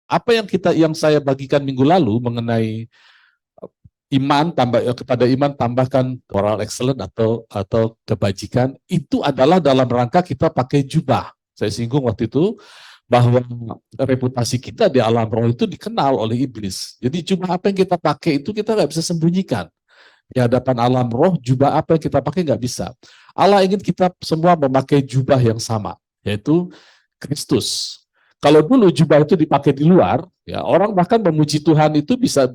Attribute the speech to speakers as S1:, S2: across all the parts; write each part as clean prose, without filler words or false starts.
S1: Apa yang saya bagikan minggu lalu mengenai iman kepada iman tambahkan moral excellent atau kebajikan, itu adalah dalam rangka kita pakai jubah. Saya singgung waktu itu bahwa reputasi kita di alam roh itu dikenal oleh iblis. Jadi jubah apa yang kita pakai itu kita nggak bisa sembunyikan. Di hadapan alam roh, jubah apa yang kita pakai nggak bisa. Allah ingin kita semua memakai jubah yang sama, yaitu Kristus. Kalau dulu jubah itu dipakai di luar, ya orang bahkan memuji Tuhan itu bisa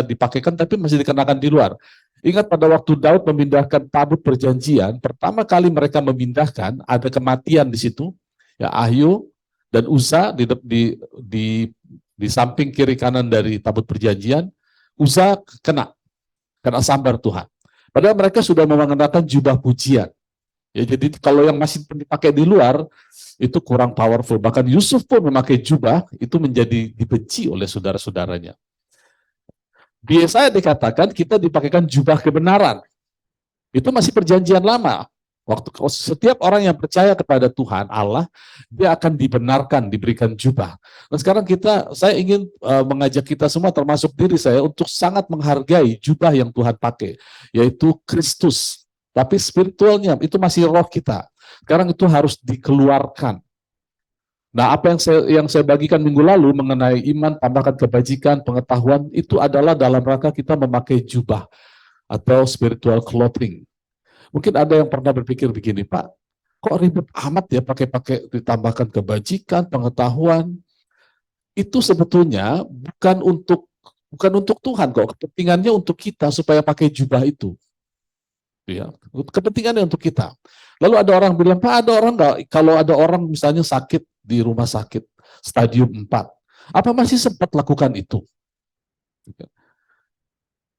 S1: dipakaikan tapi masih dikenakan di luar. Ingat pada waktu Daud memindahkan tabut perjanjian, pertama kali mereka memindahkan ada kematian di situ, ya Ahyu dan Uza di samping kiri kanan dari tabut perjanjian, Uza kena sambar Tuhan. Padahal mereka sudah mengenakan jubah pujian. Ya, jadi kalau yang masih dipakai di luar itu kurang powerful. Bahkan Yusuf pun memakai jubah itu menjadi dibenci oleh saudara-saudaranya. Biasanya dikatakan kita dipakaikan jubah kebenaran. Itu masih perjanjian lama. Waktu setiap orang yang percaya kepada Tuhan Allah, dia akan dibenarkan, diberikan jubah. Nah, sekarang saya ingin mengajak kita semua, termasuk diri saya, untuk sangat menghargai jubah yang Tuhan pakai, yaitu Kristus. Tapi spiritualnya itu masih roh kita. Sekarang itu harus dikeluarkan. Nah, apa yang saya bagikan minggu lalu mengenai iman, tambahkan kebajikan, pengetahuan, itu adalah dalam rangka kita memakai jubah atau spiritual clothing. Mungkin ada yang pernah berpikir begini, Pak, kok ribet amat ya pakai ditambahkan kebajikan, pengetahuan. Itu sebetulnya bukan untuk Tuhan kok, kepentingannya untuk kita supaya pakai jubah itu. Ya, kepentingannya untuk kita. Lalu ada orang bilang, Pak, ada orang nggak, kalau ada orang misalnya sakit di rumah sakit stadium 4, apa masih sempat lakukan itu?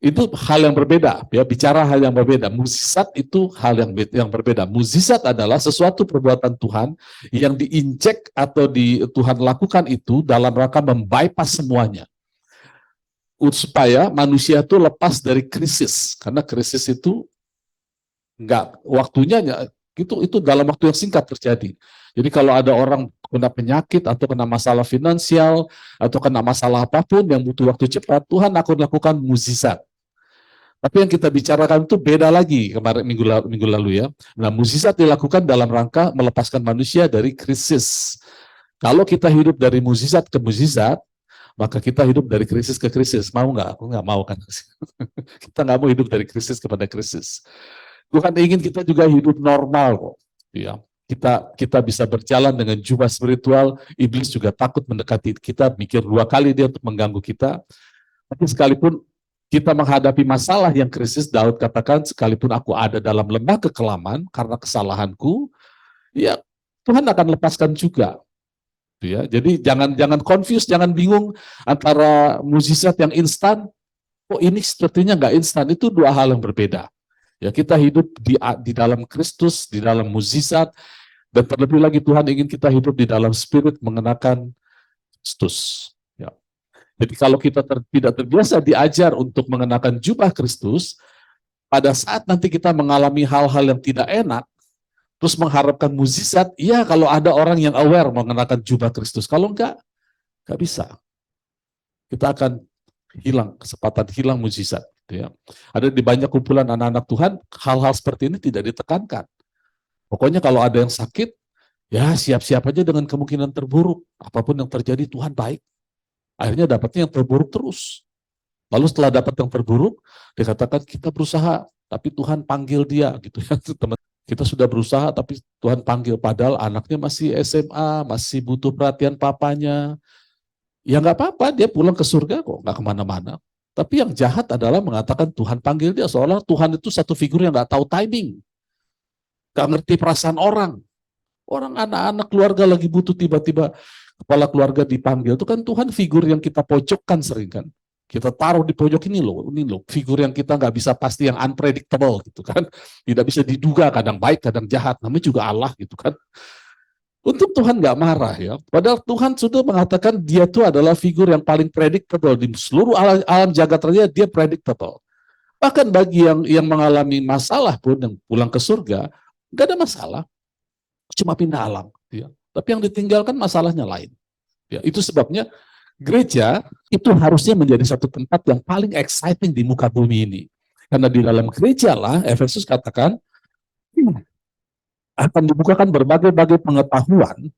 S1: Itu hal yang berbeda, ya, bicara hal yang berbeda. Mukjizat itu hal yang berbeda. Mukjizat adalah sesuatu perbuatan Tuhan yang diinjek atau Tuhan lakukan itu dalam rangka membypass semuanya, supaya manusia itu lepas dari krisis, karena krisis itu nggak waktunya, itu dalam waktu yang singkat terjadi. Jadi kalau ada orang kena penyakit atau kena masalah finansial atau kena masalah apapun yang butuh waktu cepat, Tuhan akan lakukan mukjizat. Tapi yang kita bicarakan itu beda lagi kemarin minggu lalu ya. Nah, mukjizat dilakukan dalam rangka melepaskan manusia dari krisis. Kalau kita hidup dari mukjizat ke mukjizat, maka kita hidup dari krisis ke krisis. Mau nggak? Aku nggak mau kan. Kita nggak mau hidup dari krisis kepada krisis. Tuhan ingin kita juga hidup normal kok. Ya, kita bisa berjalan dengan jubah spiritual. Iblis juga takut mendekati kita, mikir 2 kali dia untuk mengganggu kita. Tapi sekalipun kita menghadapi masalah yang krisis, Daud katakan, sekalipun aku ada dalam lembah kekelaman karena kesalahanku, ya Tuhan akan lepaskan juga. Ya, jadi jangan confuse, jangan bingung antara mukjizat yang instan. Oh, ini sepertinya nggak instan. Itu 2 hal yang berbeda. Ya, kita hidup di dalam Kristus, di dalam mukjizat, dan terlebih lagi Tuhan ingin kita hidup di dalam spirit mengenakan Kristus. Ya. Jadi kalau kita tidak terbiasa diajar untuk mengenakan jubah Kristus, pada saat nanti kita mengalami hal-hal yang tidak enak, terus mengharapkan mukjizat, ya kalau ada orang yang aware mengenakan jubah Kristus, kalau enggak bisa. Kita akan hilang kesempatan, hilang mukjizat. Ya. Ada di banyak kumpulan anak-anak Tuhan, hal-hal seperti ini tidak ditekankan. Pokoknya kalau ada yang sakit, ya siap-siap aja dengan kemungkinan terburuk. Apapun yang terjadi, Tuhan baik. Akhirnya dapatnya yang terburuk terus. Lalu setelah dapat yang terburuk, dikatakan kita berusaha, tapi Tuhan panggil dia. Gitu ya, teman. Kita sudah berusaha, tapi Tuhan panggil. Padahal anaknya masih SMA, masih butuh perhatian papanya. Ya nggak apa-apa, dia pulang ke surga kok, nggak kemana-mana. Tapi yang jahat adalah mengatakan Tuhan panggil dia, seolah Tuhan itu satu figur yang nggak tahu timing. Nggak ngerti perasaan orang. Orang anak-anak keluarga lagi butuh, tiba-tiba kepala keluarga dipanggil. Itu kan Tuhan figur yang kita pojokkan sering kan. Kita taruh di pojok ini loh, figur yang kita nggak bisa pasti, yang unpredictable gitu kan. Tidak bisa diduga, kadang baik, kadang jahat. Namanya juga Allah gitu kan. Untuk Tuhan nggak marah ya. Padahal Tuhan sudah mengatakan dia itu adalah figur yang paling predictable di seluruh alam jagat raya, dia predictable. Bahkan bagi yang mengalami masalah pun, yang pulang ke surga, nggak ada masalah, cuma pindah alam. Ya. Tapi yang ditinggalkan masalahnya lain. Ya, itu sebabnya Gereja itu harusnya menjadi satu tempat yang paling exciting di muka bumi ini. Karena di dalam gereja lah, Efesus katakan, akan dibukakan berbagai-bagai pengetahuan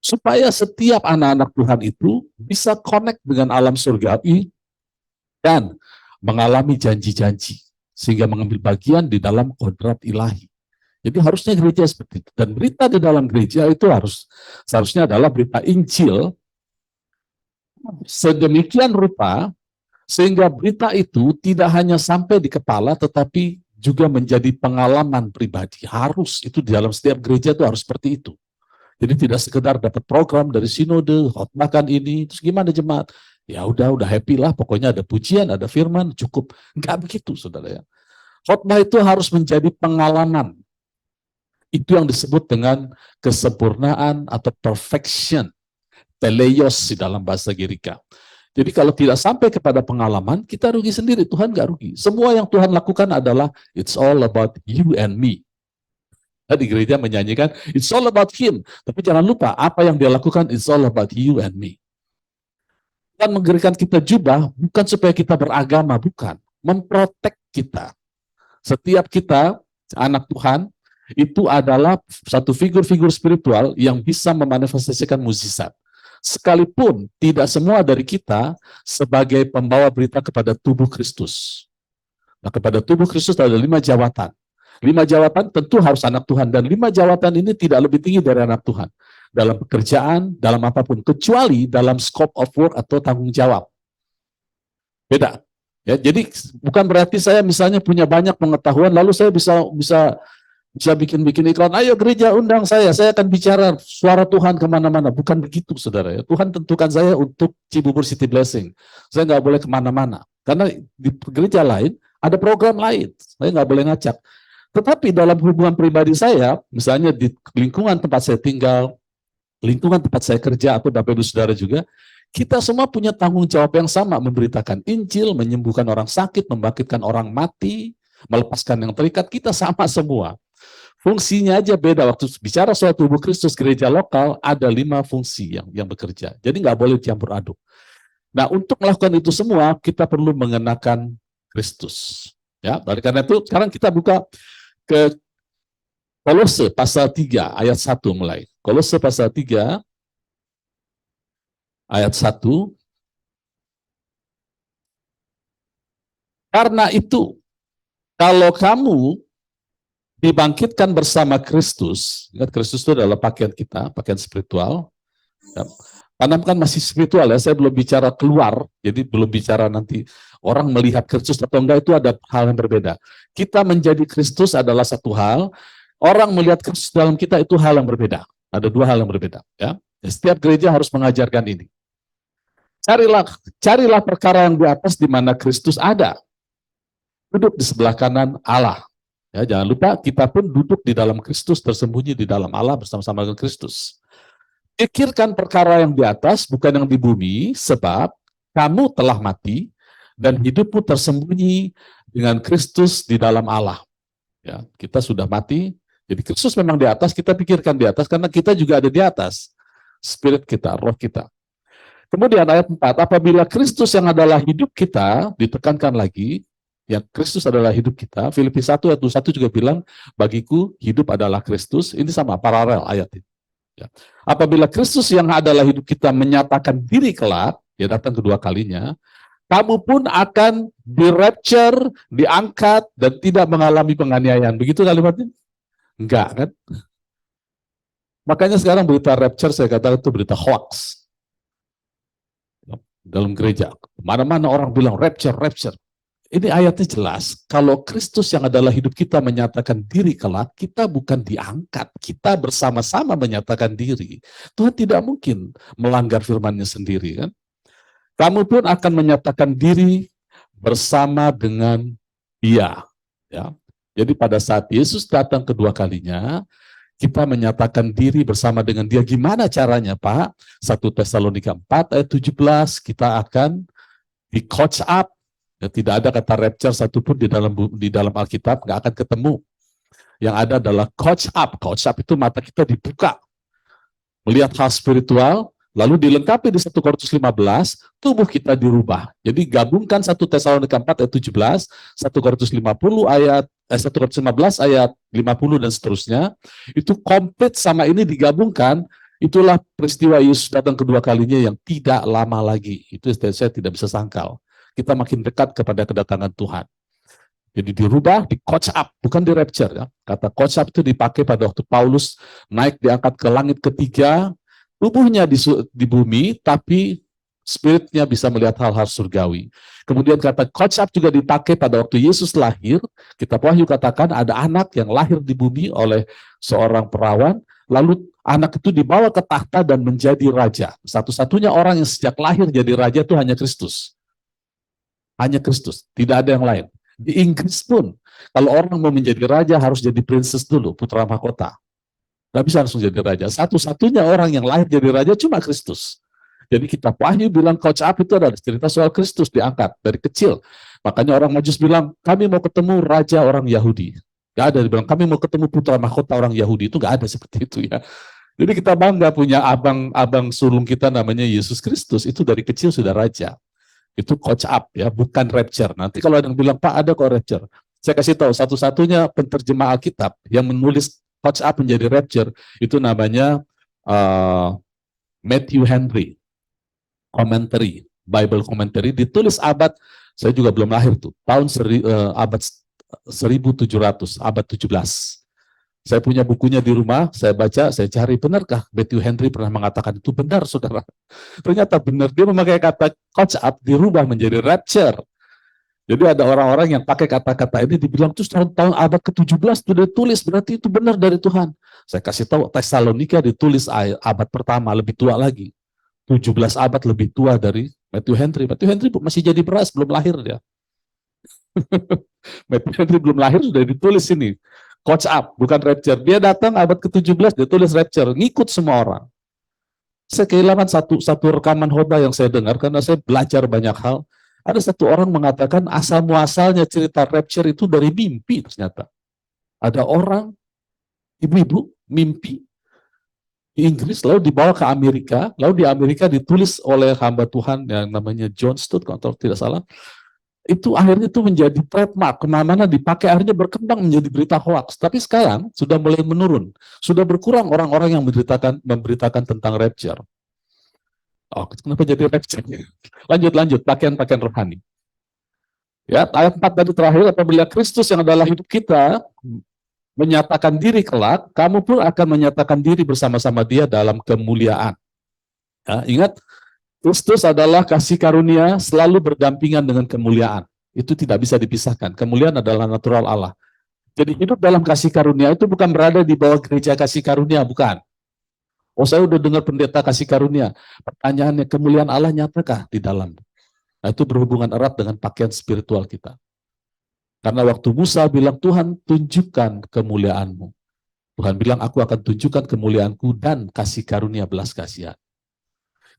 S1: supaya setiap anak-anak Tuhan itu bisa connect dengan alam surgawi dan mengalami janji-janji sehingga mengambil bagian di dalam kodrat ilahi. Jadi harusnya gereja seperti itu. Dan berita di dalam gereja itu seharusnya adalah berita Injil sedemikian rupa sehingga berita itu tidak hanya sampai di kepala tetapi juga menjadi pengalaman pribadi. Harus itu di dalam setiap gereja itu harus seperti itu. Jadi tidak sekedar dapat program dari sinode, khotbahkan ini, terus gimana jemaat? Ya udah happy lah, pokoknya ada pujian, ada firman, cukup. Enggak begitu, saudara ya. Khotbah itu harus menjadi pengalaman. Itu yang disebut dengan kesempurnaan atau perfection. Teleios di dalam bahasa Girika. Jadi kalau tidak sampai kepada pengalaman, kita rugi sendiri. Tuhan nggak rugi. Semua yang Tuhan lakukan adalah it's all about you and me. Di gereja menyanyikan it's all about him. Tapi jangan lupa apa yang dia lakukan it's all about you and me. Dan memberikan kita jubah bukan supaya kita beragama, bukan. Memprotek kita. Setiap kita, anak Tuhan, itu adalah satu figur-figur spiritual yang bisa memanifestasikan mukjizat. Sekalipun tidak semua dari kita sebagai pembawa berita kepada tubuh Kristus. Nah, kepada tubuh Kristus ada 5 jawatan. 5 jawatan tentu harus anak Tuhan. Dan 5 jawatan ini tidak lebih tinggi dari anak Tuhan. Dalam pekerjaan, dalam apapun. Kecuali dalam scope of work atau tanggung jawab. Beda. Ya, jadi bukan berarti saya misalnya punya banyak pengetahuan, lalu saya bisa bikin iklan, ayo gereja undang saya akan bicara suara Tuhan kemana-mana. Bukan begitu, saudara. Ya. Tuhan tentukan saya untuk Cibubur City Blessing. Saya nggak boleh kemana-mana. Karena di gereja lain, ada program lain. Saya nggak boleh ngacak. Tetapi dalam hubungan pribadi saya, misalnya di lingkungan tempat saya tinggal, lingkungan tempat saya kerja, atau Bapak Ibu Saudara juga, kita semua punya tanggung jawab yang sama, memberitakan Injil, menyembuhkan orang sakit, membangkitkan orang mati, melepaskan yang terikat, kita sama semua. Fungsinya aja beda. Waktu bicara soal tubuh Kristus gereja lokal, ada 5 fungsi yang bekerja. Jadi nggak boleh campur aduk. Nah, untuk melakukan itu semua, kita perlu mengenakan Kristus. Ya, dari karena itu, sekarang kita buka ke Kolose pasal 3, ayat 1 mulai. Kolose pasal 3, ayat 1. Karena itu, kalau kamu dibangkitkan bersama Kristus, ingat Kristus itu adalah pakaian kita, pakaian spiritual. Ya. Karena kan masih spiritual ya, saya belum bicara keluar, jadi belum bicara nanti orang melihat Kristus atau enggak, itu ada hal yang berbeda. Kita menjadi Kristus adalah satu hal, orang melihat Kristus dalam kita itu hal yang berbeda. Ada 2 hal yang berbeda. Ya. Setiap gereja harus mengajarkan ini. Carilah perkara yang di atas di mana Kristus ada. Duduk di sebelah kanan Allah. Ya, jangan lupa kita pun duduk di dalam Kristus, tersembunyi di dalam Allah bersama-sama dengan Kristus. Pikirkan perkara yang di atas, bukan yang di bumi, sebab kamu telah mati dan hidupmu tersembunyi dengan Kristus di dalam Allah. Ya, kita sudah mati, jadi Kristus memang di atas, kita pikirkan di atas karena kita juga ada di atas. Spirit kita, roh kita. Kemudian ayat 4, apabila Kristus yang adalah hidup kita, ditekankan lagi, yang Kristus adalah hidup kita. Filipi 1 ayat 21 juga bilang, bagiku hidup adalah Kristus. Ini sama, paralel ayat ini. Ya. Apabila Kristus yang adalah hidup kita menyatakan diri kelak, ya datang kedua kalinya, kamu pun akan di-rapture, diangkat, dan tidak mengalami penganiayaan. Begitu kalimatnya? Enggak, kan? Makanya sekarang berita rapture, saya katakan itu berita hoax. Dalam gereja, mana-mana orang bilang rapture. Ini ayatnya jelas, kalau Kristus yang adalah hidup kita menyatakan diri kelak, kita bukan diangkat, kita bersama-sama menyatakan diri. Tuhan tidak mungkin melanggar firman-Nya sendiri, kan? Kamu pun akan menyatakan diri bersama dengan Dia. Ya. Jadi pada saat Yesus datang kedua kalinya, kita menyatakan diri bersama dengan Dia. Gimana caranya, Pak? 1 Tesalonika 4 ayat 17, kita akan di-coach up. Ya, tidak ada kata rapture satupun di dalam Alkitab, nggak akan ketemu. Yang ada adalah coach up. Coach up itu mata kita dibuka, melihat hal spiritual, Lalu dilengkapi di 1 Korintus 15, tubuh kita dirubah. Jadi gabungkan 1 Tesalonika 4 ayat 17, 1 Korintus 50 ayat 1 Korintus 15 ayat 50 dan seterusnya. Itu komplit sama ini digabungkan, itulah peristiwa Yesus datang kedua kalinya yang tidak lama lagi. Itu saya tidak bisa sangkal. Kita makin dekat kepada kedatangan Tuhan. Jadi dirubah, di coach up, bukan di rapture ya. Kata coach up itu dipakai pada waktu Paulus naik diangkat ke langit ketiga, tubuhnya di bumi, tapi spiritnya bisa melihat hal-hal surgawi. Kemudian kata coach up juga dipakai pada waktu Yesus lahir. Kitab Wahyu katakan ada anak yang lahir di bumi oleh seorang perawan, lalu anak itu dibawa ke tahta dan menjadi raja. Satu-satunya orang yang sejak lahir jadi raja itu hanya Kristus. Hanya Kristus, tidak ada yang lain. Di Inggris pun, kalau orang mau menjadi raja harus jadi princess dulu, putra mahkota. Nggak bisa langsung jadi raja. Satu-satunya orang yang lahir jadi raja cuma Kristus. Jadi kitab Wahyu bilang coach up itu adalah cerita soal Kristus diangkat dari kecil. Makanya orang Majus bilang, kami mau ketemu raja orang Yahudi. Nggak ada, dibilang kami mau ketemu putra mahkota orang Yahudi. Itu nggak ada seperti itu ya. Jadi kita bangga punya abang sulung kita namanya Yesus Kristus. Itu dari kecil sudah raja. Itu coach up ya, bukan rapture. Nanti kalau ada yang bilang, Pak ada kok rapture. Saya kasih tahu, satu-satunya penterjemah Alkitab yang menulis coach up menjadi rapture, itu namanya Matthew Henry, commentary, Bible commentary, ditulis abad, saya juga belum lahir tuh, tahun abad 1700, abad 17. Saya punya bukunya di rumah, saya baca, saya cari, benarkah Matthew Henry pernah mengatakan itu? Benar, saudara. Ternyata benar, dia memakai kata coach up, dirubah menjadi rapture. Jadi ada orang-orang yang pakai kata-kata ini dibilang terus tahun abad ke-17 sudah ditulis, berarti itu benar dari Tuhan. Saya kasih tahu Tesalonika ditulis abad pertama, lebih tua lagi. 17 abad lebih tua dari Matthew Henry. Matthew Henry masih jadi beras, belum lahir dia. Matthew Henry belum lahir sudah ditulis ini. Coach up, bukan rapture. Dia datang abad ke-17, dia tulis rapture, ngikut semua orang. Saya kehilangan satu rekaman khotbah yang saya dengar karena saya belajar banyak hal. Ada satu orang mengatakan asal muasalnya cerita rapture itu dari mimpi ternyata. Ada orang, ibu-ibu, mimpi di Inggris, lalu dibawa ke Amerika, lalu di Amerika ditulis oleh hamba Tuhan yang namanya John Stott, kalau tidak salah. Itu akhirnya itu menjadi trademark, kemana-mana dipakai, akhirnya berkembang menjadi berita hoax. Tapi sekarang sudah mulai menurun. Sudah berkurang orang-orang yang memberitakan tentang rapture. Oh, kenapa jadi rapture? Lanjut, pakaian-pakaian rohani. Ya, ayat 4 tadi terakhir, apabila Kristus yang adalah hidup kita menyatakan diri kelak, kamu pun akan menyatakan diri bersama-sama dia dalam kemuliaan. Ya, ingat, Kristus adalah kasih karunia selalu berdampingan dengan kemuliaan. Itu tidak bisa dipisahkan. Kemuliaan adalah natural Allah. Jadi hidup dalam kasih karunia itu bukan berada di bawah gereja kasih karunia, bukan. Oh, saya udah dengar pendeta kasih karunia. Pertanyaannya, kemuliaan Allah nyatakah di dalam? Nah, itu berhubungan erat dengan pakaian spiritual kita. Karena waktu Musa bilang, Tuhan tunjukkan kemuliaanmu. Tuhan bilang, aku akan tunjukkan kemuliaanku dan kasih karunia belas kasihan.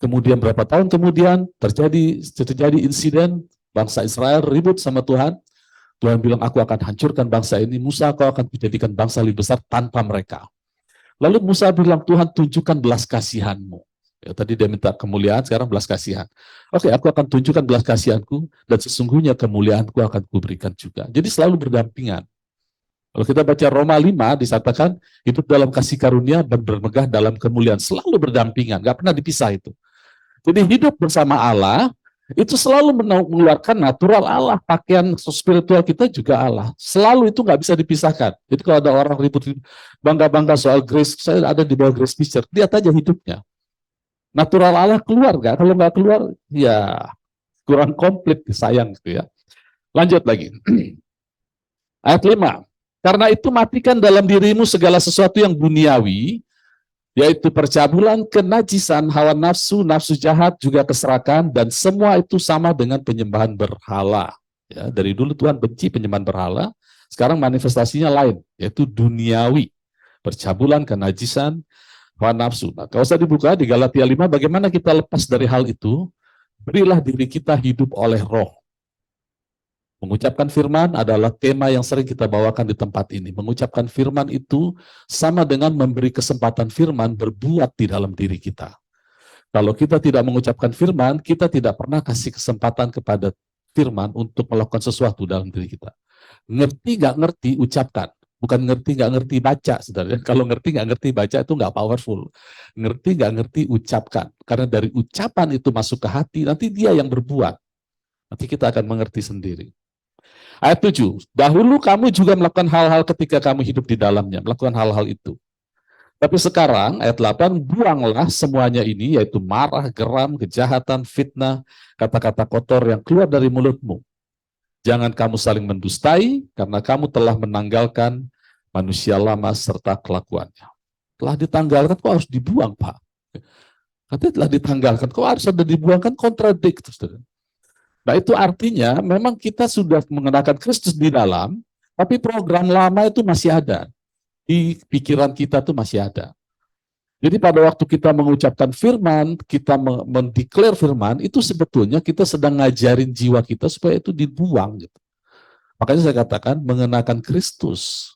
S1: Kemudian berapa tahun kemudian terjadi insiden, bangsa Israel ribut sama Tuhan. Tuhan bilang, aku akan hancurkan bangsa ini. Musa, kau akan menjadikan bangsa lebih besar tanpa mereka. Lalu Musa bilang, Tuhan tunjukkan belas kasihanmu. Ya, tadi dia minta kemuliaan, sekarang belas kasihan. Oke, aku akan tunjukkan belas kasihanku, dan sesungguhnya kemuliaanku akan kuberikan juga. Jadi selalu berdampingan. Kalau kita baca Roma 5, disatakan hidup dalam kasih karunia dan bermegah dalam kemuliaan. Selalu berdampingan, nggak pernah dipisah itu. Jadi hidup bersama Allah, itu selalu mengeluarkan natural Allah. Pakaian spiritual kita juga Allah. Selalu itu nggak bisa dipisahkan. Jadi kalau ada orang ribut bangga-bangga soal grace, saya ada di bawah grace picture, lihat aja hidupnya. Natural Allah keluar nggak? Kalau nggak keluar, ya kurang komplit, sayang gitu ya. Lanjut lagi. Ayat 5. Karena itu matikan dalam dirimu segala sesuatu yang duniawi, yaitu percabulan, kenajisan, hawa nafsu, nafsu jahat, juga keserakahan, dan semua itu sama dengan penyembahan berhala. Ya, dari dulu Tuhan benci penyembahan berhala, sekarang manifestasinya lain, yaitu duniawi. Percabulan, kenajisan, hawa nafsu. Nah, kalau saya dibuka di Galatia 5, bagaimana kita lepas dari hal itu? Berilah diri kita hidup oleh roh. Mengucapkan firman adalah tema yang sering kita bawakan di tempat ini. Mengucapkan firman itu sama dengan memberi kesempatan firman berbuat di dalam diri kita. Kalau kita tidak mengucapkan firman, kita tidak pernah kasih kesempatan kepada firman untuk melakukan sesuatu dalam diri kita. Ngerti nggak ngerti, ucapkan. Bukan ngerti nggak ngerti baca, saudara. Kalau ngerti nggak ngerti baca itu nggak powerful. Ngerti nggak ngerti, ucapkan. Karena dari ucapan itu masuk ke hati, nanti dia yang berbuat. Nanti kita akan mengerti sendiri. Ayat 7, dahulu kamu juga melakukan hal-hal ketika kamu hidup di dalamnya, melakukan hal-hal itu. Tapi sekarang, ayat 8, buanglah semuanya ini, yaitu marah, geram, kejahatan, fitnah, kata-kata kotor yang keluar dari mulutmu. Jangan kamu saling mendustai, karena kamu telah menanggalkan manusia lama serta kelakuannya. Telah ditanggalkan, kok harus dibuang, Pak? Katanya telah ditanggalkan, kok harus ada dibuang, kan kontradik. Nah itu artinya memang kita sudah mengenakan Kristus di dalam, tapi program lama itu masih ada. Di pikiran kita itu masih ada. Jadi pada waktu kita mengucapkan firman, kita mendeklar firman, itu sebetulnya kita sedang ngajarin jiwa kita supaya itu dibuang. Gitu. Makanya saya katakan mengenakan Kristus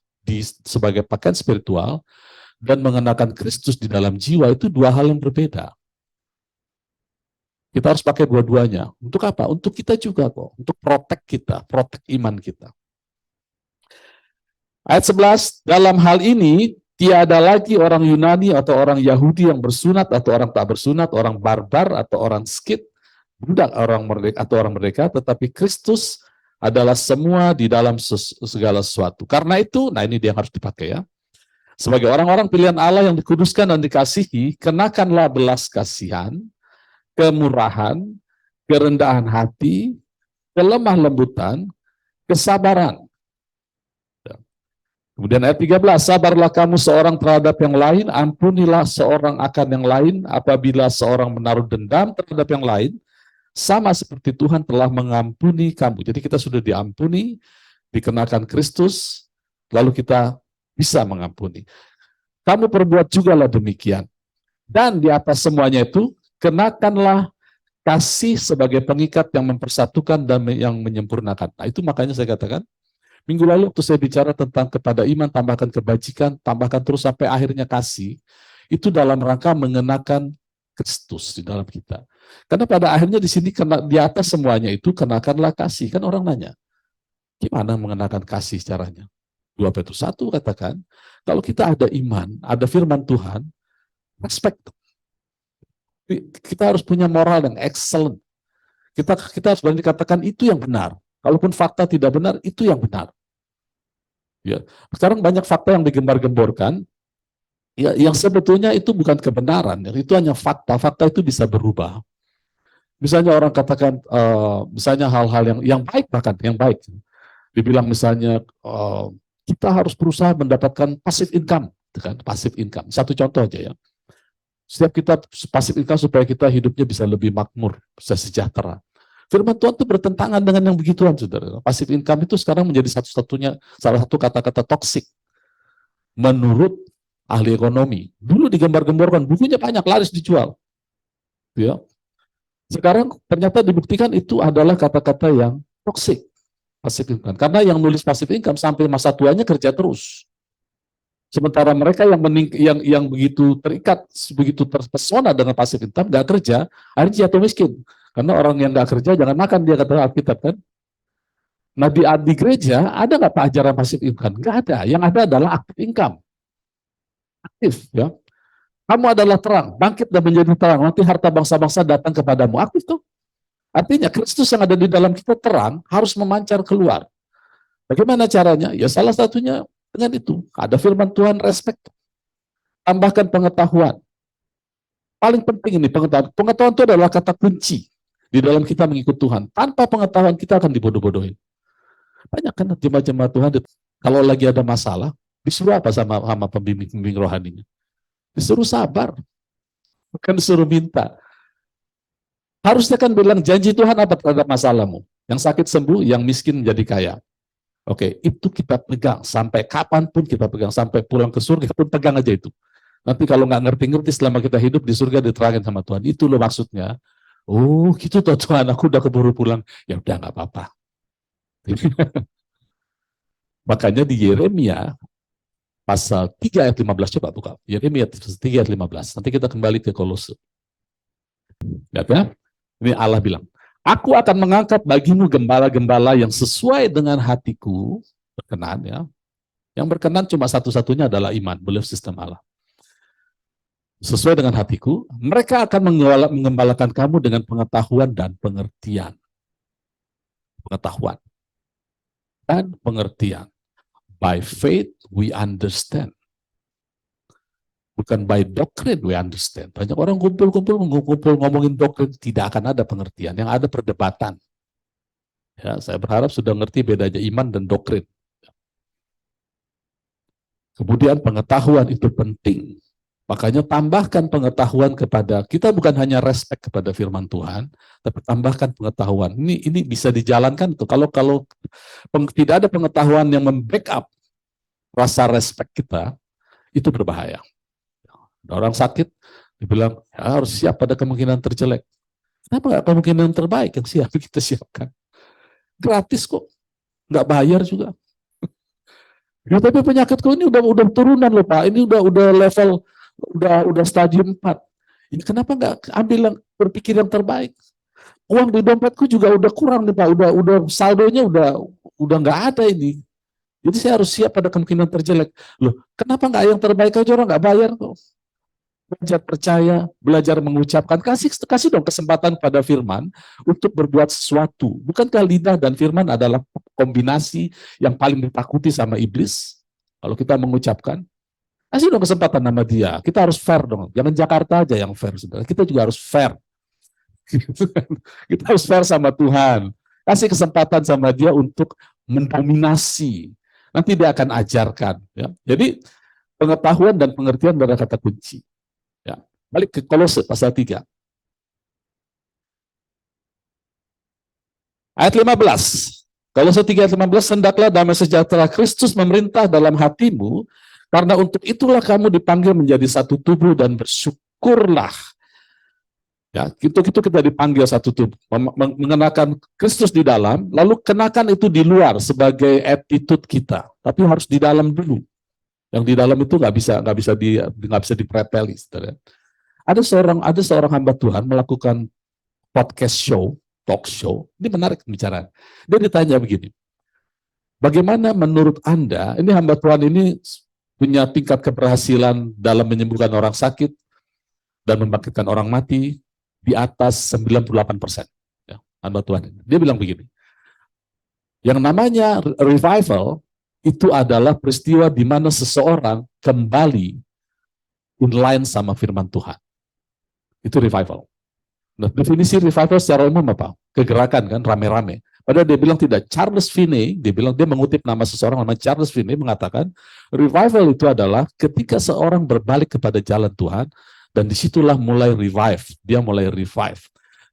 S1: sebagai pakaian spiritual dan mengenakan Kristus di dalam jiwa itu dua hal yang berbeda. Kita harus pakai dua-duanya. Untuk apa? Untuk kita juga kok. Untuk protek kita, protek iman kita. Ayat 11, dalam hal ini tiada lagi orang Yunani atau orang Yahudi yang bersunat atau orang tak bersunat, orang barbar atau orang skit, budak orang merdeka atau orang merdeka, tetapi Kristus adalah semua di dalam segala sesuatu. Karena itu, nah ini dia yang harus dipakai ya. Sebagai orang-orang pilihan Allah yang dikuduskan dan dikasihi, kenakanlah belas kasihan, kemurahan, kerendahan hati, kelemah lembutan, kesabaran. Kemudian ayat 13, sabarlah kamu seorang terhadap yang lain, ampunilah seorang akan yang lain, apabila seorang menaruh dendam terhadap yang lain, sama seperti Tuhan telah mengampuni kamu. Jadi kita sudah diampuni, dikenakan Kristus, lalu kita bisa mengampuni. Kamu perbuat jugalah demikian. Dan di atas semuanya itu, kenakanlah kasih sebagai pengikat yang mempersatukan dan yang menyempurnakan. Nah itu makanya saya katakan, minggu lalu waktu saya bicara tentang kepada iman, tambahkan kebajikan, tambahkan terus sampai akhirnya kasih, itu dalam rangka mengenakan Kristus di dalam kita. Karena pada akhirnya di sini di atas semuanya itu kenakanlah kasih. Kan orang nanya, gimana mengenakan kasih caranya? 2 Petrus 1 katakan, kalau kita ada iman, ada firman Tuhan, respect. Kita harus punya moral yang excellent. Kita harus berani katakan itu yang benar. Kalaupun fakta tidak benar, itu yang benar. Ya. Sekarang banyak fakta yang digembar-gemborkan, ya, yang sebetulnya itu bukan kebenaran, itu hanya fakta. Fakta itu bisa berubah. Misalnya orang katakan, misalnya hal-hal yang baik, bahkan yang baik. Dibilang misalnya, kita harus berusaha mendapatkan passive income. Kan? Passive income. Satu contoh aja ya. Setiap kita passive income supaya kita hidupnya bisa lebih makmur, bisa sejahtera. Firman Tuhan itu bertentangan dengan yang begituan, saudara. Passive income itu sekarang menjadi salah satu kata-kata toksik. Menurut ahli ekonomi. Dulu digembar-gemborkan, bukunya banyak, laris dijual. Ya. Sekarang ternyata dibuktikan itu adalah kata-kata yang toksik. Passive income. Karena yang nulis passive income sampai masa tuanya kerja terus. Sementara mereka yang begitu terikat, begitu terpesona dengan passive income, nggak kerja, akhirnya jatuh miskin. Karena orang yang nggak kerja jangan makan, dia kata Alkitab kan. Nah di gereja ada nggak ajaran passive income? Nggak ada. Yang ada adalah active income. Aktif ya. Kamu adalah terang, bangkit dan menjadi terang. Nanti harta bangsa-bangsa datang kepadamu. Aktif tuh. Artinya Kristus yang ada di dalam kita terang harus memancar keluar. Bagaimana caranya? Ya salah satunya dengan itu. Ada firman Tuhan, respect. Tambahkan pengetahuan. Paling penting ini pengetahuan. Pengetahuan itu adalah kata kunci di dalam kita mengikut Tuhan. Tanpa pengetahuan kita akan dibodoh-bodohin. Banyak kan jemaat-jemaat Tuhan, kalau lagi ada masalah, disuruh apa sama pembimbing rohaninya? Disuruh sabar. Bukan disuruh minta. Harusnya kan bilang janji Tuhan apa terhadap masalahmu. Yang sakit sembuh, yang miskin menjadi kaya. Oke, itu kita pegang. Sampai kapanpun kita pegang. Sampai pulang ke surga pun pegang aja itu. Nanti kalau nggak ngerti-ngerti selama kita hidup di surga diterangin sama Tuhan. Itu loh maksudnya. Oh gitu toh Tuhan, aku udah keburu pulang. Ya udah nggak apa-apa. Makanya di Yeremia pasal 3 ayat 15, coba buka. Yeremia 3 ayat 15. Nanti kita kembali ke Kolose. Lihat ya, ini Allah bilang, aku akan mengangkat bagimu gembala-gembala yang sesuai dengan hatiku, berkenan ya. Yang berkenan cuma satu-satunya adalah iman, belief sistem Allah. Sesuai dengan hatiku, mereka akan mengembalakan kamu dengan pengetahuan dan pengertian. Pengetahuan dan pengertian. By faith we understand. Bukan by doctrine we understand. Banyak orang kumpul-kumpul ngomongin doktrin, tidak akan ada pengertian. Yang ada perdebatan. Ya, saya berharap sudah ngerti bedanya iman dan doktrin. Kemudian pengetahuan itu penting. Makanya tambahkan pengetahuan kepada kita, bukan hanya respect kepada firman Tuhan, tapi tambahkan pengetahuan. Ini bisa dijalankan tuh. Kalau tidak ada pengetahuan yang membackup rasa respect kita, itu berbahaya. Orang sakit dibilang ya, harus siap pada kemungkinan terjelek. Kenapa nggak kemungkinan terbaik yang siap kita siapkan? Gratis kok, nggak bayar juga. Ya, tapi penyakitku ini udah turunan loh Pak. Ini udah level udah stadium 4. Ini kenapa nggak ambil yang berpikir yang terbaik? Uang di dompetku juga udah kurang nih Pak. Udah saldonya udah nggak ada ini. Jadi saya harus siap pada kemungkinan terjelek. Loh, kenapa nggak yang terbaik aja, orang nggak bayar kok? Belajar percaya, belajar mengucapkan, kasih dong kesempatan pada firman untuk berbuat sesuatu. Bukankah lidah dan firman adalah kombinasi yang paling ditakuti sama iblis? Kalau kita mengucapkan, kasih dong kesempatan sama dia. Kita harus fair dong. Jangan Jakarta aja yang fair, saudara. Kita juga harus fair. Kita harus fair sama Tuhan. Kasih kesempatan sama dia untuk mendominasi. Nanti dia akan ajarkan. Ya. Jadi pengetahuan dan pengertian adalah kata kunci. Ya. Balik ke Kolose pasal 3. Ayat 15. Kolose 3 ayat 15, hendaklah damai sejahtera Kristus memerintah dalam hatimu, karena untuk itulah kamu dipanggil menjadi satu tubuh dan bersyukurlah. Ya, itu kita dipanggil satu tubuh, mengenakan Kristus di dalam, lalu kenakan itu di luar sebagai attitude kita, tapi harus di dalam dulu. Yang di dalam itu nggak bisa dipreteli. Ada seorang hamba Tuhan melakukan podcast show, talk show. Ini menarik pembicaraan. Dia ditanya begini, bagaimana menurut Anda, ini hamba Tuhan ini punya tingkat keberhasilan dalam menyembuhkan orang sakit dan membangkitkan orang mati di atas 98%. Ya, hamba Tuhan ini. Dia bilang begini, yang namanya revival itu adalah peristiwa di mana seseorang kembali inline sama firman Tuhan. Itu revival. Nah, definisi revival secara umum apa? Kegerakan kan, rame-rame. Padahal dia bilang tidak. Charles Finney, dia mengutip nama seseorang namanya Charles Finney, mengatakan revival itu adalah ketika seorang berbalik kepada jalan Tuhan, dan disitulah mulai revive. Dia mulai revive.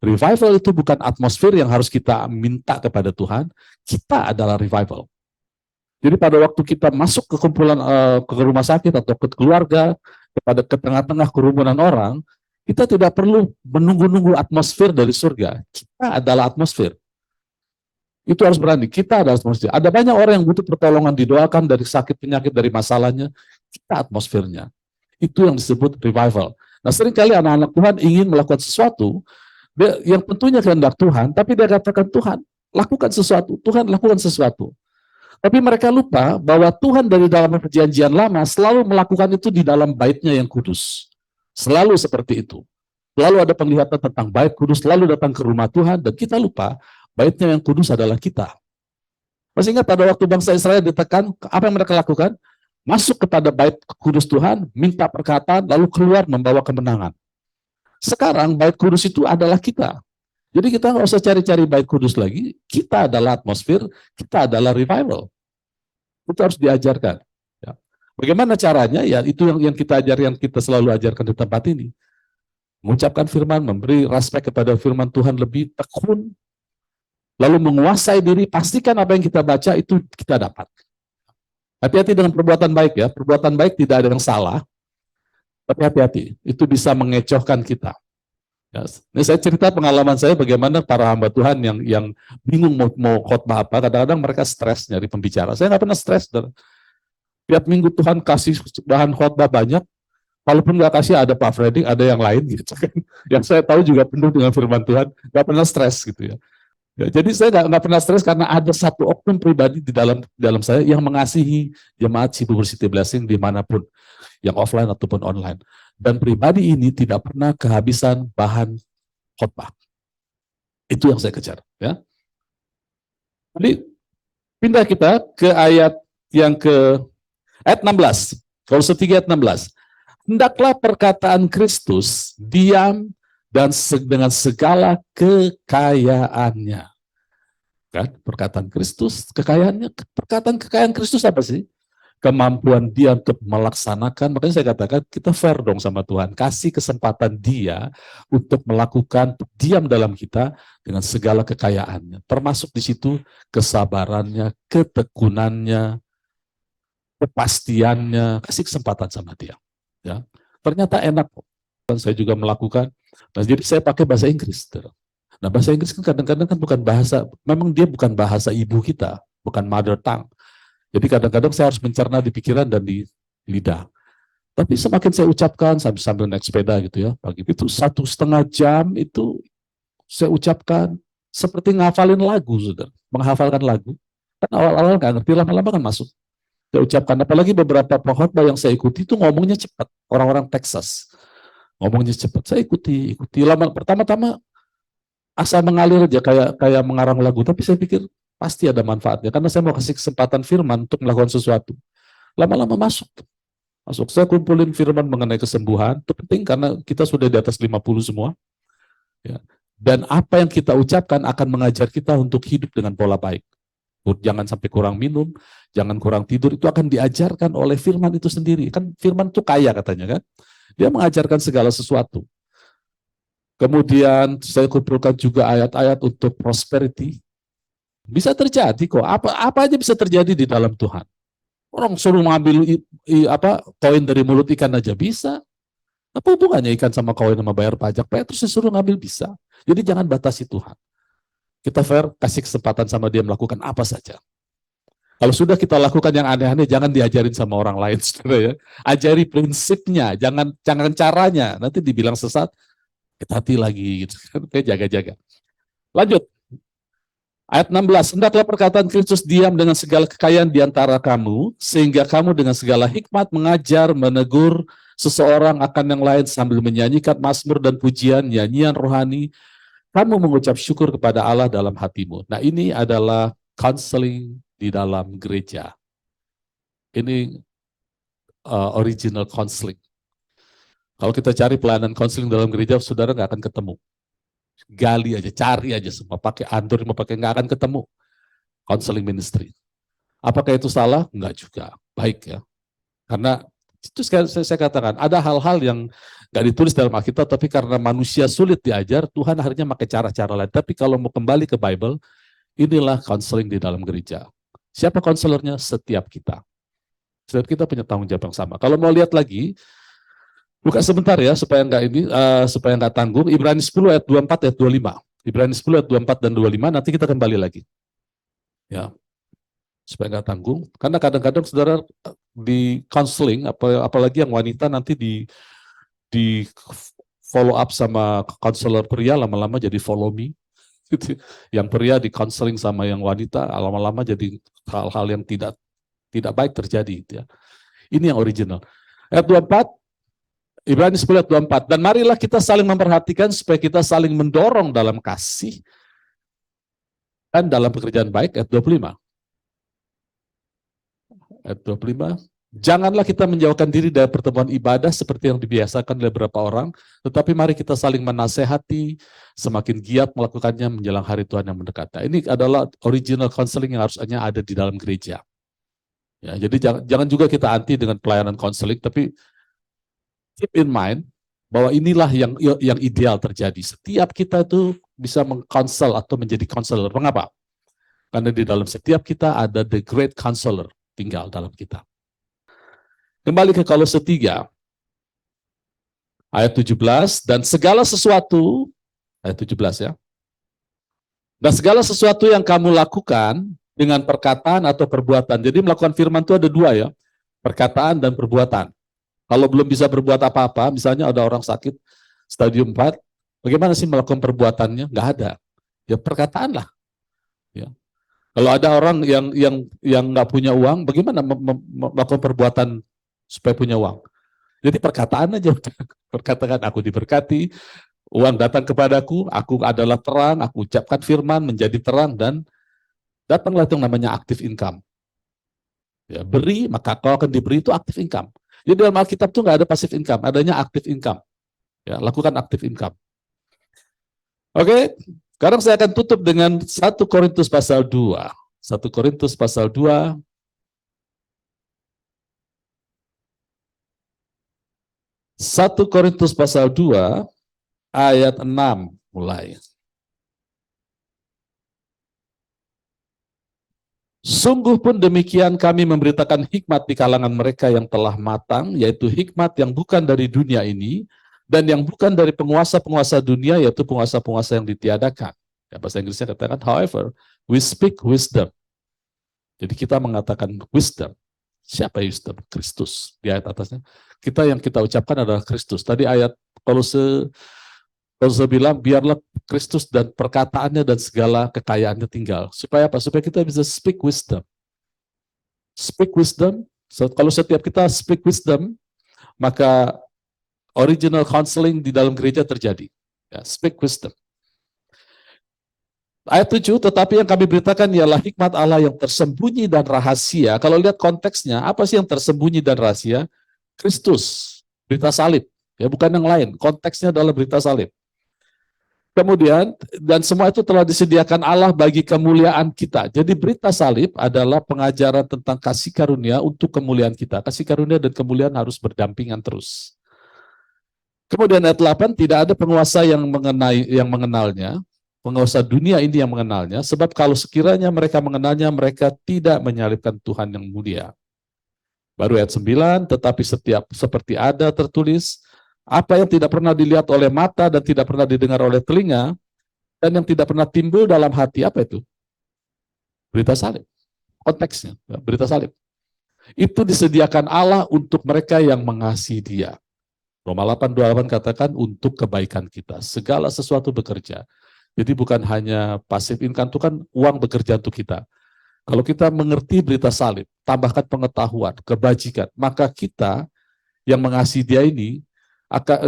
S1: Revival itu bukan atmosfer yang harus kita minta kepada Tuhan. Kita adalah revival. Jadi pada waktu kita masuk ke kumpulan ke rumah sakit atau ke keluarga, ke tengah-tengah kerumunan orang, kita tidak perlu menunggu-nunggu atmosfer dari surga. Kita adalah atmosfer. Itu harus berani. Kita adalah atmosfer. Ada banyak orang yang butuh pertolongan, didoakan dari sakit penyakit, dari masalahnya. Kita atmosfernya. Itu yang disebut revival. Nah, seringkali anak-anak Tuhan ingin melakukan sesuatu yang tentunya kehendak Tuhan, tapi dia katakan, Tuhan, lakukan sesuatu. Tuhan, lakukan sesuatu. Tapi mereka lupa bahwa Tuhan dari dalam perjanjian lama selalu melakukan itu di dalam bait-Nya yang kudus. Selalu seperti itu. Selalu ada penglihatan tentang bait kudus, selalu datang ke rumah Tuhan, dan kita lupa bait-Nya yang kudus adalah kita. Masih ingat pada waktu bangsa Israel ditekan, apa yang mereka lakukan? Masuk kepada bait kudus Tuhan, minta perkataan, lalu keluar membawa kemenangan. Sekarang bait kudus itu adalah kita. Jadi kita nggak usah cari-cari bait kudus lagi, kita adalah atmosfer, kita adalah revival. Itu harus diajarkan. Ya. Bagaimana caranya? Ya itu yang kita ajar, yang kita selalu ajarkan di tempat ini. Mengucapkan firman, memberi respect kepada firman Tuhan lebih tekun, lalu menguasai diri, pastikan apa yang kita baca itu kita dapat. Hati-hati dengan perbuatan baik ya. Perbuatan baik tidak ada yang salah, tapi hati-hati, itu bisa mengecohkan kita. Ya, ini saya cerita pengalaman saya bagaimana para hamba Tuhan yang bingung mau khotbah apa, kadang-kadang mereka stres nyari pembicara. Saya nggak pernah stres. Tiap minggu Tuhan kasih bahan khotbah banyak, Kalaupun nggak kasih ada Pak Freddy, ada yang lain gitu kan. Yang saya tahu juga penuh dengan firman Tuhan, nggak pernah stres gitu ya. Ya, jadi saya nggak pernah stres karena ada satu oknum pribadi di dalam saya yang mengasihi jemaat Cibubur City Blessing dimanapun, yang offline ataupun online. Dan pribadi ini tidak pernah kehabisan bahan khotbah. Itu yang saya kejar. Ya. Jadi pindah kita ke ayat yang ke ayat 16. Kolose 3 ayat 16. Hendaklah perkataan Kristus diam dan dengan segala kekayaannya. Kan? Perkataan Kristus, kekayaannya, perkataan kekayaan Kristus apa sih? Kemampuan dia untuk melaksanakan, makanya saya katakan kita fair dong sama Tuhan, kasih kesempatan dia untuk melakukan diam dalam kita dengan segala kekayaannya, termasuk di situ kesabarannya, ketekunannya, kepastiannya, kasih kesempatan sama dia. Ya, ternyata enak kok. Dan saya juga melakukan. Nah, jadi saya pakai bahasa Inggris. Nah, bahasa Inggris kan kadang-kadang kan bukan bahasa, memang dia bukan bahasa ibu kita, bukan mother tongue. Jadi kadang-kadang saya harus mencerna di pikiran dan di lidah. Tapi semakin saya ucapkan sambil naik sepeda gitu ya, pagi itu 1,5 jam itu saya ucapkan seperti ngafalin lagu, sudah menghafalkan lagu. Kan awal-awal nggak ngerti, lama-lama kan masuk. Saya ucapkan, apalagi beberapa pengkhotbah yang saya ikuti itu ngomongnya cepat, orang-orang Texas ngomongnya cepat. Saya ikuti. Lama pertama-tama asal mengalir aja kayak mengarang lagu, tapi saya pikir pasti ada manfaatnya karena saya mau kasih kesempatan firman untuk melakukan sesuatu. Lama-lama masuk. Saya kumpulin firman mengenai kesembuhan, itu penting karena kita sudah di atas 50 semua. Ya. Dan apa yang kita ucapkan akan mengajar kita untuk hidup dengan pola baik. Jangan sampai kurang minum, jangan kurang tidur, itu akan diajarkan oleh firman itu sendiri. Kan firman itu kaya katanya kan. Dia mengajarkan segala sesuatu. Kemudian saya kumpulkan juga ayat-ayat untuk prosperity. Bisa terjadi kok. Apa aja bisa terjadi di dalam Tuhan. Orang suruh mengambil koin dari mulut ikan aja bisa. Apa hubungannya ikan sama koin sama bayar pajak? Petrus disuruh ngambil bisa. Jadi jangan batasi Tuhan. Kita fair, kasih kesempatan sama dia melakukan apa saja. Kalau sudah kita lakukan yang aneh-aneh, jangan diajarin sama orang lain, saudara ya. Ajari prinsipnya, jangan caranya. Nanti dibilang sesat, kita hati lagi, gitu kan. Kayak jaga-jaga. Lanjut. Ayat 16, hendaklah perkataan Kristus diam dengan segala kekayaan di antara kamu, sehingga kamu dengan segala hikmat mengajar, menegur seseorang akan yang lain sambil menyanyikan mazmur dan pujian, nyanyian rohani, kamu mengucap syukur kepada Allah dalam hatimu. Nah, ini adalah counseling di dalam gereja. Ini original counseling. Kalau kita cari pelayanan counseling dalam gereja, saudara nggak akan ketemu. Gali aja, cari aja semua, pakai Android, mau pakai, nggak akan ketemu counseling ministry. Apakah itu salah? Enggak juga, baik ya. Karena itu saya katakan, ada hal-hal yang nggak ditulis dalam Alkitab, tapi karena manusia sulit diajar, Tuhan akhirnya pakai cara-cara lain. Tapi kalau mau kembali ke Bible, inilah counseling di dalam gereja. Siapa konselornya? Setiap kita. Setiap kita punya tanggung jawab yang sama. Kalau mau lihat lagi, buka sebentar ya supaya supaya nggak tanggung. Ibrani 10 ayat 24 ayat 25. Ibrani 10 ayat 24 dan 25, nanti kita kembali lagi. Ya. Supaya nggak tanggung. Karena kadang-kadang saudara di counseling, apalagi yang wanita nanti di follow up sama konselor pria, lama-lama jadi follow me. Yang pria di counseling sama yang wanita, lama-lama jadi hal-hal yang tidak baik terjadi. Ya. Ini yang original. Ayat 24, Ibrani 10 ayat 24. Dan marilah kita saling memperhatikan supaya kita saling mendorong dalam kasih dan dalam pekerjaan baik. Ayat 25. Ayat 25. Janganlah kita menjauhkan diri dari pertemuan ibadah seperti yang dibiasakan oleh beberapa orang, tetapi mari kita saling menasehati, semakin giat melakukannya menjelang hari Tuhan yang mendekat. Nah, ini adalah original counseling yang harusnya ada di dalam gereja. Ya, jadi jangan juga kita anti dengan pelayanan counseling, tapi keep in mind bahwa inilah yang ideal terjadi. Setiap kita itu bisa mengkonsel atau menjadi counselor. Mengapa? Karena di dalam setiap kita ada the great counselor tinggal dalam kita. Kembali ke Kolose 3 ayat 17, dan segala sesuatu, ayat 17 ya. Dan segala sesuatu yang kamu lakukan dengan perkataan atau perbuatan. Jadi melakukan firman itu ada dua ya, perkataan dan perbuatan. Kalau belum bisa berbuat apa-apa, misalnya ada orang sakit stadium 4, bagaimana sih melakukan perbuatannya? Nggak ada. Ya perkataan lah. Ya. Kalau ada orang yang nggak punya uang, bagaimana melakukan perbuatan supaya punya uang? Jadi perkataan aja. Perkatakan aku diberkati, uang datang kepadaku, aku adalah terang, aku ucapkan firman menjadi terang, dan datanglah itu yang namanya active income. Ya, beri, maka kau akan diberi, itu active income. Jadi dalam Alkitab itu nggak ada passive income, adanya active income. Ya, lakukan active income. Oke, sekarang saya akan tutup dengan 1 Korintus pasal 2. 1 Korintus pasal 2. 1 Korintus pasal 2 ayat 6 mulai. Sungguh pun demikian kami memberitakan hikmat di kalangan mereka yang telah matang, yaitu hikmat yang bukan dari dunia ini, dan yang bukan dari penguasa-penguasa dunia, yaitu penguasa-penguasa yang ditiadakan. Ya, bahasa Inggrisnya katakan, however, we speak wisdom. Jadi kita mengatakan wisdom. Siapa wisdom? Kristus. Di ayat atasnya. Yang kita ucapkan adalah Kristus. Tadi ayat Kolose bilang, biarlah Kristus dan perkataannya dan segala kekayaannya tinggal. Supaya apa? Supaya kita bisa speak wisdom. Speak wisdom. So, kalau setiap kita speak wisdom, maka original counseling di dalam gereja terjadi. Ya, speak wisdom. Ayat 7, tetapi yang kami beritakan ialah hikmat Allah yang tersembunyi dan rahasia. Kalau lihat konteksnya, apa sih yang tersembunyi dan rahasia? Kristus, berita salib. Ya, bukan yang lain. Konteksnya adalah berita salib. Kemudian, dan semua itu telah disediakan Allah bagi kemuliaan kita. Jadi berita salib adalah pengajaran tentang kasih karunia untuk kemuliaan kita. Kasih karunia dan kemuliaan harus berdampingan terus. Kemudian ayat 8, tidak ada penguasa yang mengenalnya, penguasa dunia ini yang mengenalnya, sebab kalau sekiranya mereka mengenalnya, mereka tidak menyalibkan Tuhan yang mulia. Baru ayat 9, tetapi seperti ada tertulis, apa yang tidak pernah dilihat oleh mata dan tidak pernah didengar oleh telinga, dan yang tidak pernah timbul dalam hati, apa itu? Berita salib. Konteksnya, berita salib. Itu disediakan Allah untuk mereka yang mengasihi Dia. Roma 8:28 katakan untuk kebaikan kita. Segala sesuatu bekerja. Jadi bukan hanya pasif income, itu kan uang bekerja untuk kita. Kalau kita mengerti berita salib, tambahkan pengetahuan, kebajikan, maka kita yang mengasihi Dia ini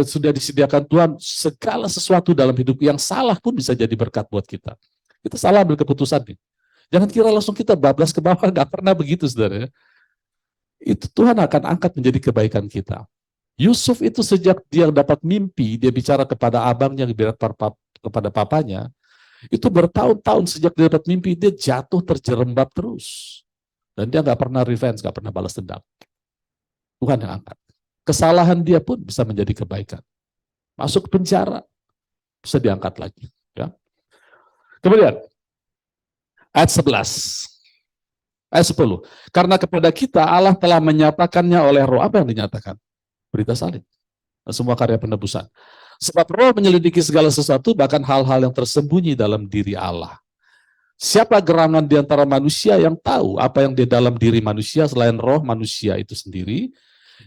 S1: sudah disediakan Tuhan segala sesuatu dalam hidup. Yang salah pun bisa jadi berkat buat kita. Kita salah ambil keputusan nih. Jangan kira langsung kita bablas ke bawah, nggak pernah begitu saudara. Itu Tuhan akan angkat menjadi kebaikan kita. Yusuf itu sejak dia dapat mimpi, dia bicara kepada abangnya, kepada papanya, itu bertahun-tahun sejak dia dapat mimpi, dia jatuh terjerembab terus. Dan dia nggak pernah revenge, nggak pernah balas dendam. Tuhan yang angkat. Kesalahan dia pun bisa menjadi kebaikan. Masuk penjara, bisa diangkat lagi. Ya. Kemudian, ayat 11. Ayat 10. Karena kepada kita Allah telah menyatakannya oleh roh. Apa yang dinyatakan? Berita salib. Semua karya penebusan. Sebab roh menyelidiki segala sesuatu, bahkan hal-hal yang tersembunyi dalam diri Allah. Siapa gerangan di antara manusia yang tahu apa yang di dalam diri manusia selain roh manusia itu sendiri?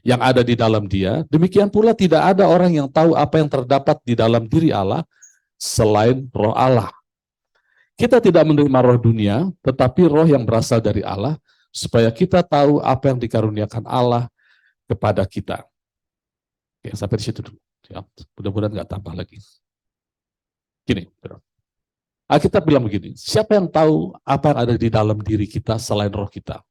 S1: Yang ada di dalam dia, demikian pula tidak ada orang yang tahu apa yang terdapat di dalam diri Allah selain roh Allah. Kita tidak menerima roh dunia, tetapi roh yang berasal dari Allah, supaya kita tahu apa yang dikaruniakan Allah kepada kita. Oke, sampai di situ dulu. Ya, mudah-mudahan nggak tambah lagi. Gini, Alkitab bilang begini, siapa yang tahu apa yang ada di dalam diri kita selain roh kita?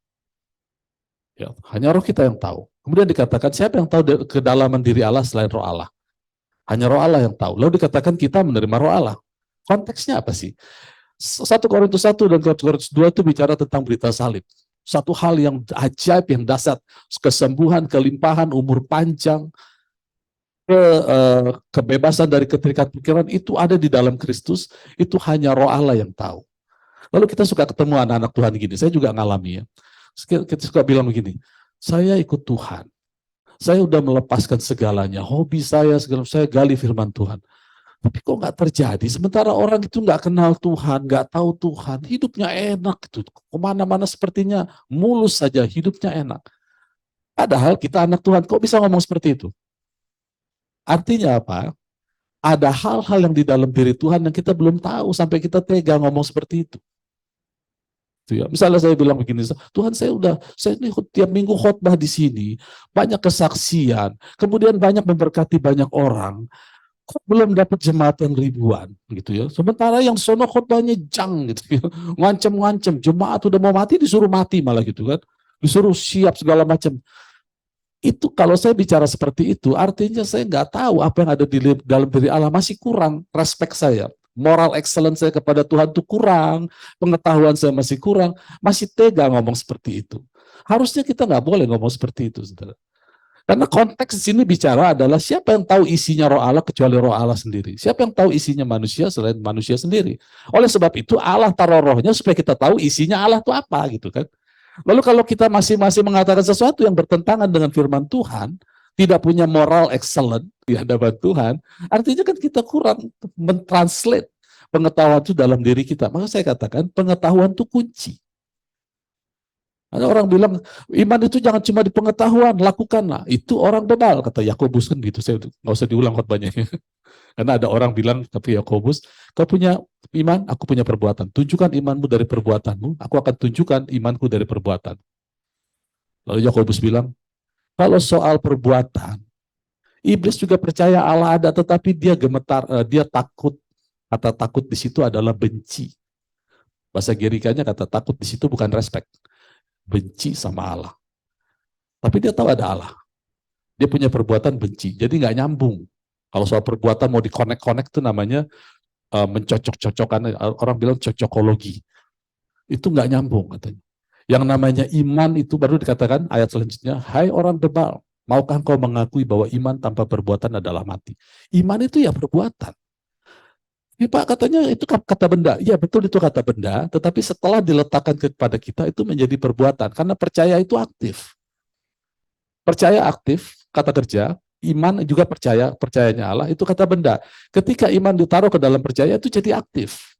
S1: Ya, hanya roh kita yang tahu. Kemudian dikatakan, siapa yang tahu kedalaman diri Allah selain roh Allah? Hanya roh Allah yang tahu. Lalu dikatakan kita menerima roh Allah. Konteksnya apa sih? 1 Korintus 1 dan 1 Korintus 2 itu bicara tentang berita salib. Satu hal yang ajaib, yang dahsyat. Kesembuhan, kelimpahan, umur panjang, kebebasan dari keterikan pikiran, itu ada di dalam Kristus. Itu hanya roh Allah yang tahu. Lalu kita suka ketemu anak-anak Tuhan gini. Saya juga ngalami ya. Kita suka bilang begini, saya ikut Tuhan. Saya udah melepaskan segalanya, hobi saya gali firman Tuhan. Tapi kok nggak terjadi? Sementara orang itu nggak kenal Tuhan, nggak tahu Tuhan, hidupnya enak, itu kemana-mana sepertinya mulus saja, hidupnya enak. Padahal kita anak Tuhan, kok bisa ngomong seperti itu? Artinya apa? Ada hal-hal yang di dalam diri Tuhan yang kita belum tahu sampai kita tega ngomong seperti itu. Ya. Misalnya saya bilang begini, Tuhan saya ini tiap minggu khotbah di sini, banyak kesaksian, kemudian banyak memberkati banyak orang, kok belum dapat jemaat yang ribuan gitu ya. Sementara yang sono khotbahnya jang gitu ya. Ngancem-ngancem, jemaat udah mau mati disuruh mati malah gitu kan. Disuruh siap segala macam. Itu kalau saya bicara seperti itu, artinya saya nggak tahu apa yang ada di dalam diri Allah, masih kurang respect saya. Moral excellence saya kepada Tuhan itu kurang, pengetahuan saya masih kurang, masih tega ngomong seperti itu. Harusnya kita nggak boleh ngomong seperti itu, saudara. Karena konteks di sini bicara adalah siapa yang tahu isinya roh Allah kecuali roh Allah sendiri. Siapa yang tahu isinya manusia selain manusia sendiri. Oleh sebab itu Allah taruh rohnya supaya kita tahu isinya Allah itu apa gitu kan. Lalu kalau kita masing-masing mengatakan sesuatu yang bertentangan dengan firman Tuhan, tidak punya moral excellent di hadapan Tuhan, artinya kan kita kurang mentranslate pengetahuan itu dalam diri kita. Maka saya katakan pengetahuan itu kunci. Ada orang bilang, iman itu jangan cuma di pengetahuan, lakukanlah. Itu orang bebal, kata Yakobus kan gitu. Saya nggak usah diulang khotbahnya. Karena ada orang bilang, tapi Yakobus, kau punya iman, aku punya perbuatan. Tunjukkan imanmu dari perbuatanmu, aku akan tunjukkan imanku dari perbuatan. Lalu Yakobus bilang, kalau soal perbuatan, iblis juga percaya Allah ada, tetapi dia gemetar, dia takut. Kata takut di situ adalah benci. Bahasa Gerikanya kata takut di situ bukan respect. Benci sama Allah. Tapi dia tahu ada Allah. Dia punya perbuatan benci. Jadi nggak nyambung. Kalau soal perbuatan mau di-connect-connect itu namanya mencocok-cocokkan. Orang bilang cocokologi. Itu nggak nyambung katanya. Yang namanya iman itu baru dikatakan ayat selanjutnya, hai orang bebal, maukah kau mengakui bahwa iman tanpa perbuatan adalah mati? Iman itu ya perbuatan. Ya, Pak, katanya itu kata benda. Ya betul itu kata benda, tetapi setelah diletakkan kepada kita itu menjadi perbuatan. Karena percaya itu aktif. Percaya aktif, kata kerja. Iman juga percaya, percayanya Allah, itu kata benda. Ketika iman ditaruh ke dalam percaya, itu jadi aktif.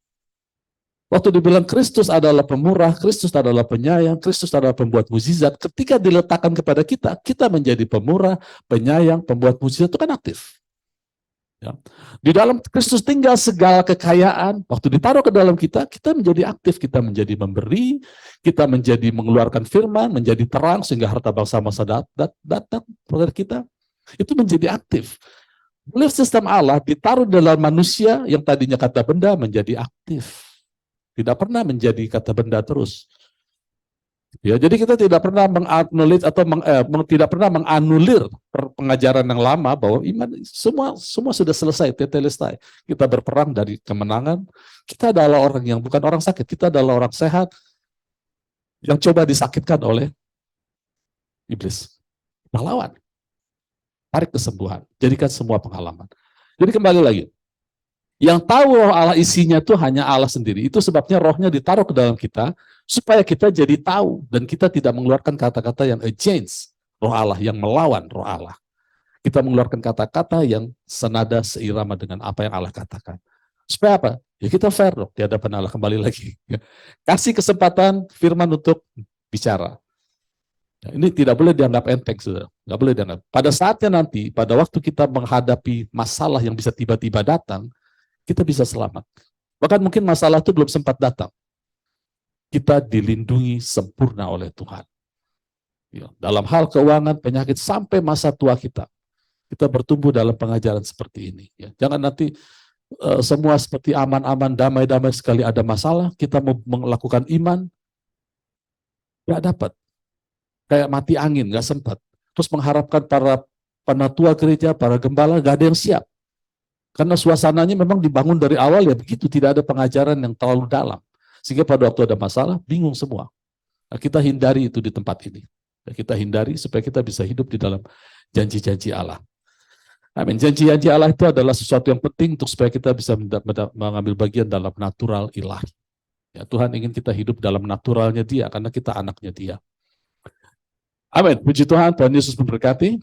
S1: Waktu dibilang Kristus adalah pemurah, Kristus adalah penyayang, Kristus adalah pembuat mukjizat, ketika diletakkan kepada kita, kita menjadi pemurah, penyayang, pembuat mukjizat, itu kan aktif. Ya. Di dalam Kristus tinggal segala kekayaan. Waktu ditaruh ke dalam kita, kita menjadi aktif, kita menjadi memberi, kita menjadi mengeluarkan firman, menjadi terang sehingga harta bangsa-bangsa datang kepada kita. Itu menjadi aktif. Belief sistem Allah ditaruh dalam manusia yang tadinya kata benda menjadi aktif. Tidak pernah menjadi kata benda terus. Ya, jadi kita tidak pernah menganulir atau tidak pernah menganulir pengajaran yang lama bahwa iman semua sudah selesai, tetelestai. Kita berperang dari kemenangan. Kita adalah orang yang bukan orang sakit, kita adalah orang sehat yang coba disakitkan oleh iblis. Melawan, tarik kesembuhan, jadikan semua pengalaman. Jadi kembali lagi, yang tahu roh Allah isinya itu hanya Allah sendiri. Itu sebabnya rohnya ditaruh ke dalam kita, supaya kita jadi tahu, dan kita tidak mengeluarkan kata-kata yang against roh Allah, yang melawan roh Allah. Kita mengeluarkan kata-kata yang senada seirama dengan apa yang Allah katakan. Supaya apa? Ya kita fair dong di hadapan Allah, kembali lagi. Kasih kesempatan firman untuk bicara. Ini tidak boleh dianggap enteng, saudara. Nggak boleh dianggap. Pada saatnya nanti, pada waktu kita menghadapi masalah yang bisa tiba-tiba datang, kita bisa selamat. Bahkan mungkin masalah itu belum sempat datang. Kita dilindungi sempurna oleh Tuhan. Ya, dalam hal keuangan, penyakit, sampai masa tua kita bertumbuh dalam pengajaran seperti ini. Ya, jangan nanti semua seperti aman-aman, damai-damai, sekali ada masalah, kita mau melakukan iman, nggak dapat. Kayak mati angin, nggak sempat. Terus mengharapkan para penatua gereja, para gembala, nggak ada yang siap. Karena suasananya memang dibangun dari awal ya begitu, tidak ada pengajaran yang terlalu dalam. Sehingga pada waktu ada masalah, bingung semua. Nah, kita hindari itu di tempat ini. Kita hindari supaya kita bisa hidup di dalam janji-janji Allah. Amin. Janji-janji Allah itu adalah sesuatu yang penting untuk supaya kita bisa mengambil bagian dalam natural ilahi. Ya, Tuhan ingin kita hidup dalam naturalnya Dia, karena kita anaknya Dia. Amin. Puji Tuhan, Tuhan Yesus memberkati.